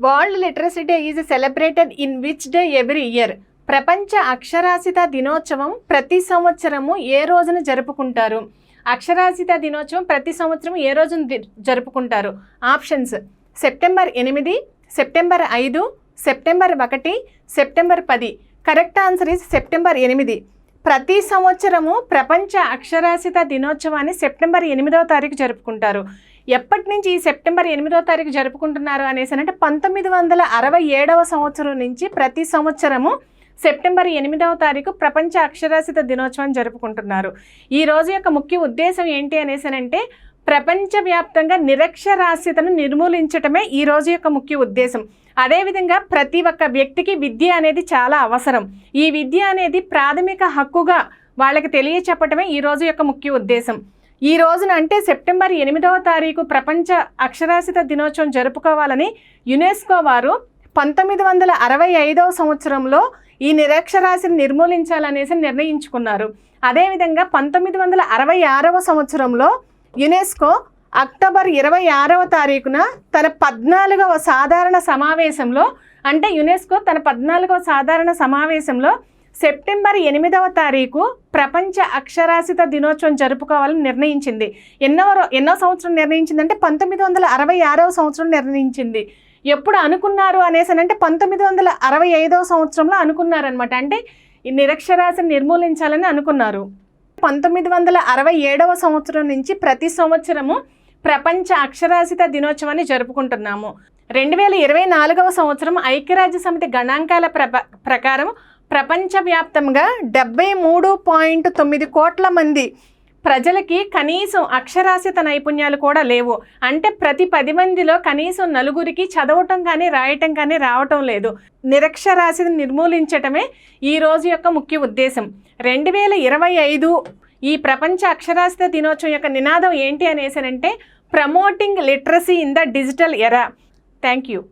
World literacy day is celebrated in which day every year? ప్రపంచ అక్షరాస్యత దినోత్సవం ప్రతి సంవత్సరము ఏ రోజున జరుపుకుంటారు? అక్షరాస్యత దినోత్సవం ప్రతి సంవత్సరం ఏ రోజున జరుపుకుంటారు? Options: September 8, September 5, September 1, September 10. Correct answer is September 8. ప్రతి సంవత్సరము ప్రపంచ అక్షరాస్యత దినోత్సవాన్ని సెప్టెంబర్ 8వ తారీఖు జరుపుకుంటారు. ఎప్పటి నుంచి ఈ సెప్టెంబర్ 8వ తారీఖు జరుపుకుంటున్నారు అనేసి అంటే 1967వ సంవత్సరం నుంచి ప్రతి సంవత్సరము సెప్టెంబర్ 8వ తారీఖు ప్రపంచ అక్షరాస్యత దినోత్సవం జరుపుకుంటున్నారు. ఈ రోజు యొక్క ముఖ్య ఉద్దేశం ఏంటి అనేసి అంటే ప్రపంచవ్యాప్తంగా నిరక్షరాస్యతను నిర్మూలించటమే ఈ రోజు యొక్క ముఖ్య ఉద్దేశం. అదేవిధంగా ప్రతి ఒక్క వ్యక్తికి విద్య అనేది చాలా అవసరం. ఈ విద్య అనేది ప్రాథమిక హక్కుగా వాళ్ళకి తెలియచెప్పటమే ఈ రోజు యొక్క ముఖ్య ఉద్దేశం. ఈ రోజున అంటే సెప్టెంబర్ 8వ తారీఖు ప్రపంచ అక్షరాస్యత దినోత్సవం జరుపుకోవాలని యునెస్కో వారు 1965వ సంవత్సరంలో ఈ నిరక్షరాస్యతను నిర్మూలించాలనేసి నిర్ణయించుకున్నారు. అదేవిధంగా 1966వ సంవత్సరంలో యునెస్కో అక్టోబర్ 26వ తారీఖున తన 14వ సాధారణ సమావేశంలో అంటే యునెస్కో తన 14వ సాధారణ సమావేశంలో సెప్టెంబర్ 8వ తారీఖు ప్రపంచ అక్షరాస్యత దినోత్సవం జరుపుకోవాలని నిర్ణయించింది. ఎన్నో సంవత్సరం నిర్ణయించిందంటే 1966వ సంవత్సరం నిర్ణయించింది. ఎప్పుడు అనుకున్నారు అనేసి అంటే 1965వ సంవత్సరంలో అనుకున్నారనమాట. అంటే ఈ నిరక్షరాస్యతను నిర్మూలించాలని అనుకున్నారు. 1967వ సంవత్సరం నుంచి ప్రతి సంవత్సరము ప్రపంచ అక్షరాస్యత దినోత్సవాన్ని జరుపుకుంటున్నాము. 2024వ సంవత్సరం ఐక్యరాజ్య సమితి గణాంకాల ప్రకారం ప్రపంచవ్యాప్తంగా 73.9 కోట్ల మంది ప్రజలకి కనీసం అక్షరాస్యత నైపుణ్యాలు కూడా లేవు. అంటే ప్రతి 10 మందిలో కనీసం 4గురికి చదవటం కానీ రాయటం కానీ రావటం లేదు. నిరక్షరాస్యతను నిర్మూలించటమే ఈ రోజు యొక్క ముఖ్య ఉద్దేశం. 2025 ఈ ప్రపంచ అక్షరాస్యత దినోత్సవం యొక్క నినాదం ఏంటి అనేసి అంటే promoting literacy in the digital era. Thank you.